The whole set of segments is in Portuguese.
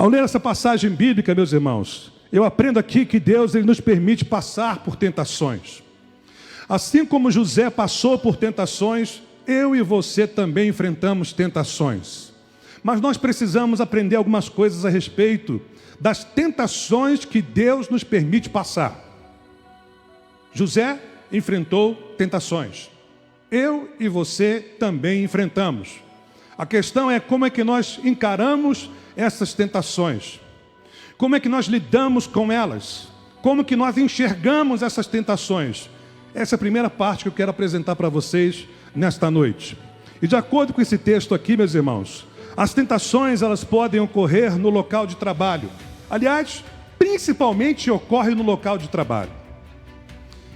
Ao ler essa passagem bíblica, meus irmãos, eu aprendo aqui que Deus ele nos permite passar por tentações. Assim como José passou por tentações, eu e você também enfrentamos tentações. Mas nós precisamos aprender algumas coisas a respeito das tentações que Deus nos permite passar. José enfrentou tentações. Eu e você também enfrentamos. A questão é como é que nós encaramos essas tentações. Como é que nós lidamos com elas? Como que nós enxergamos essas tentações? Essa é a primeira parte que eu quero apresentar para vocês nesta noite. E de acordo com esse texto aqui, meus irmãos, as tentações elas podem ocorrer no local de trabalho. Aliás, principalmente ocorre no local de trabalho.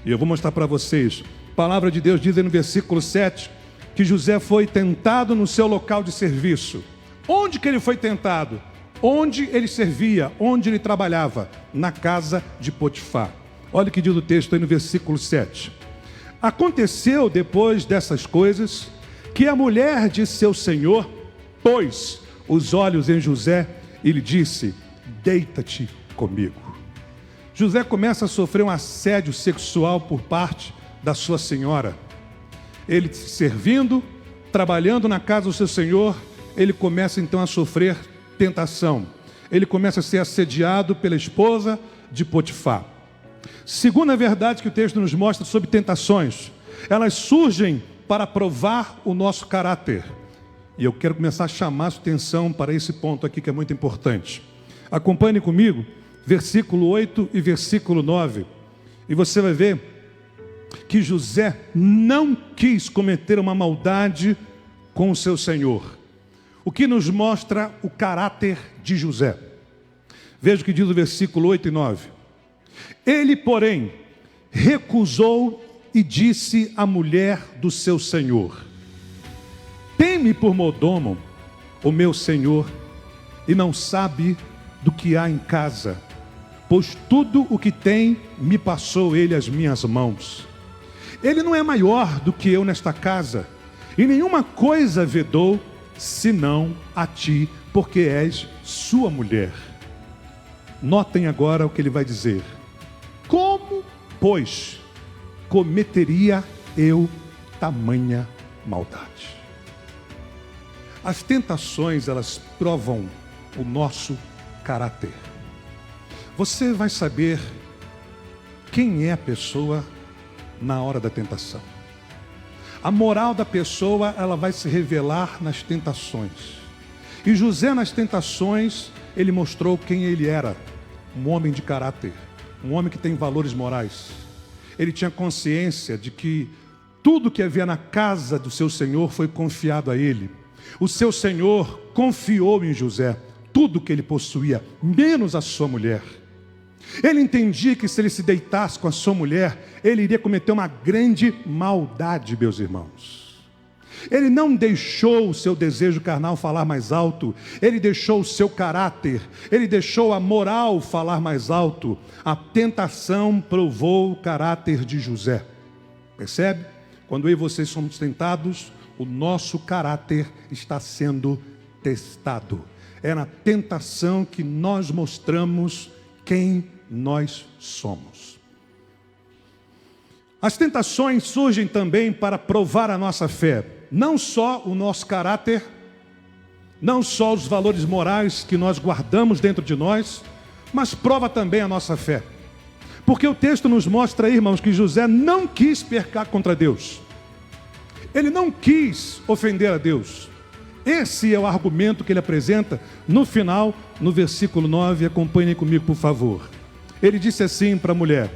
E eu vou mostrar para vocês. A palavra de Deus diz aí no versículo 7 que José foi tentado no seu local de serviço. Onde que ele foi tentado? Onde ele servia, onde ele trabalhava? Na casa de Potifar. Olha o que diz o texto aí no versículo 7. Aconteceu depois dessas coisas que a mulher de seu senhor pôs os olhos em José e lhe disse: deita-te comigo. José começa a sofrer um assédio sexual por parte da sua senhora. Ele servindo, trabalhando na casa do seu senhor, ele começa então a sofrer tentação. Ele começa a ser assediado pela esposa de Potifar. Segunda verdade que o texto nos mostra sobre tentações, elas surgem para provar o nosso caráter. E eu quero começar a chamar a sua atenção para esse ponto aqui que é muito importante. Acompanhe comigo, versículo 8 e versículo 9. E você vai ver que José não quis cometer uma maldade com o seu senhor. O que nos mostra o caráter de José. Veja o que diz o versículo 8 e 9. Ele, porém, recusou e disse à mulher do seu senhor: teme por mordomo o meu senhor, e não sabe do que há em casa, pois tudo o que tem me passou ele às minhas mãos. Ele não é maior do que eu nesta casa, e nenhuma coisa vedou, senão a ti, porque és sua mulher. Notem agora o que ele vai dizer. Como, pois, cometeria eu tamanha maldade? As tentações, elas provam o nosso caráter. Você vai saber quem é a pessoa na hora da tentação. A moral da pessoa, ela vai se revelar nas tentações. E José, nas tentações, ele mostrou quem ele era. Um homem de caráter, um homem que tem valores morais. Ele tinha consciência de que tudo que havia na casa do seu senhor foi confiado a ele. O seu senhor confiou em José tudo que ele possuía, menos a sua mulher. Ele entendia que se ele se deitasse com a sua mulher, ele iria cometer uma grande maldade, meus irmãos. Ele não deixou o seu desejo carnal falar mais alto, ele deixou o seu caráter, ele deixou a moral falar mais alto. A tentação provou o caráter de José. Percebe? Quando eu e vocês somos tentados, o nosso caráter está sendo testado. É na tentação que nós mostramos quem nós somos. As tentações surgem também para provar a nossa fé. Não só o nosso caráter, não só os valores morais que nós guardamos dentro de nós, mas prova também a nossa fé. Porque o texto nos mostra, irmãos, que José não quis pecar contra Deus. Ele não quis ofender a Deus. Esse é o argumento que ele apresenta no final, no versículo 9. Acompanhem comigo, por favor. Ele disse assim para a mulher: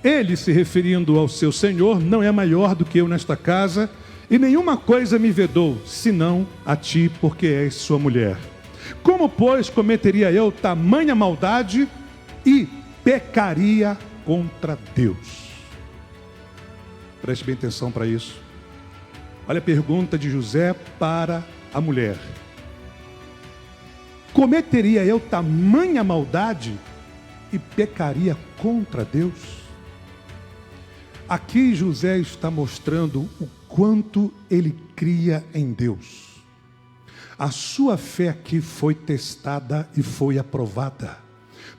ele, se referindo ao seu senhor, não é maior do que eu nesta casa, e nenhuma coisa me vedou, senão a ti, porque és sua mulher. Como, pois, cometeria eu tamanha maldade e pecaria contra Deus? Preste bem atenção para isso. Olha a pergunta de José para a mulher: cometeria eu tamanha maldade e pecaria contra Deus? Aqui José está mostrando o quanto ele cria em Deus. A sua fé aqui foi testada e foi aprovada.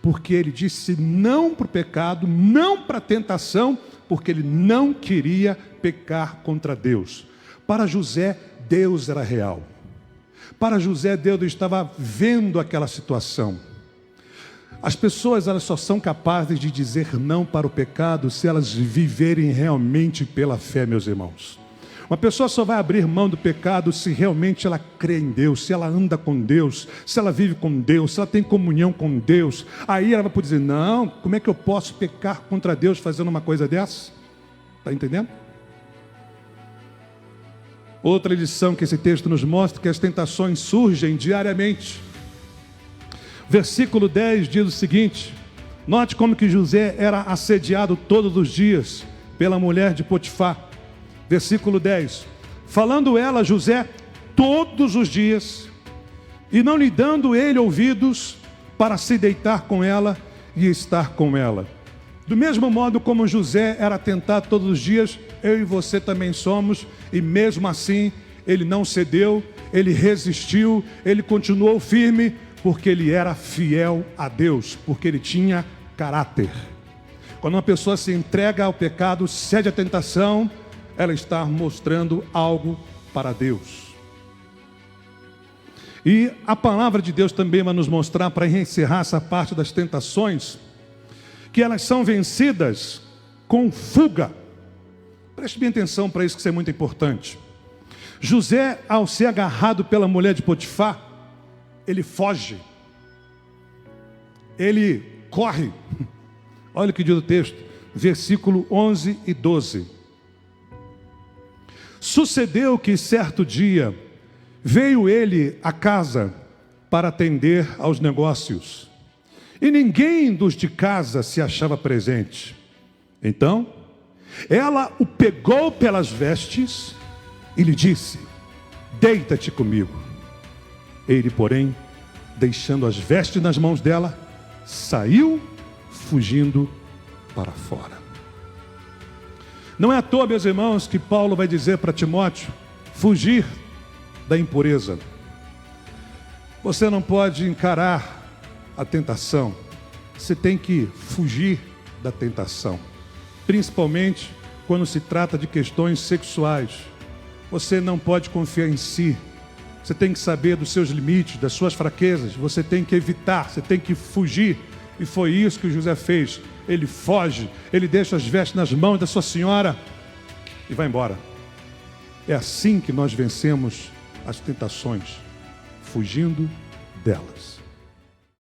Porque ele disse não para o pecado, não para a tentação, porque ele não queria pecar contra Deus. Para José, Deus era real. Para José, Deus estava vendo aquela situação. As pessoas, elas só são capazes de dizer não para o pecado se elas viverem realmente pela fé, meus irmãos. Uma pessoa só vai abrir mão do pecado se realmente ela crê em Deus, se ela anda com Deus, se ela vive com Deus, se ela tem comunhão com Deus. Aí ela vai poder dizer, não, como é que eu posso pecar contra Deus fazendo uma coisa dessa? Está entendendo? Outra lição que esse texto nos mostra é que as tentações surgem diariamente. Versículo 10 diz o seguinte, note como que José era assediado todos os dias pela mulher de Potifar. Versículo 10, falando ela a José todos os dias, e não lhe dando ele ouvidos para se deitar com ela e estar com ela. Do mesmo modo como José era tentado todos os dias, eu e você também somos, e mesmo assim, ele não cedeu, ele resistiu, ele continuou firme, porque ele era fiel a Deus, porque ele tinha caráter. Quando uma pessoa se entrega ao pecado, cede à tentação, ela está mostrando algo para Deus. E a palavra de Deus também vai nos mostrar, para encerrar essa parte das tentações, que elas são vencidas com fuga. Preste bem atenção para isso, que isso é muito importante. José, ao ser agarrado pela mulher de Potifar, ele foge, ele corre. Olha o que diz o texto, versículo 11 e 12. Sucedeu que certo dia veio ele à casa para atender aos negócios, e ninguém dos de casa se achava presente. Então, ela o pegou pelas vestes e lhe disse, deita-te comigo. Ele, porém, deixando as vestes nas mãos dela, saiu fugindo para fora. Não é à toa, meus irmãos, que Paulo vai dizer para Timóteo, fugir da impureza. Você não pode encarar a tentação, você tem que fugir da tentação. Principalmente quando se trata de questões sexuais. Você não pode confiar em si. Você tem que saber dos seus limites, das suas fraquezas. Você tem que evitar, você tem que fugir. E foi isso que José fez. Ele foge, ele deixa as vestes nas mãos da sua senhora e vai embora. É assim que nós vencemos as tentações, fugindo delas.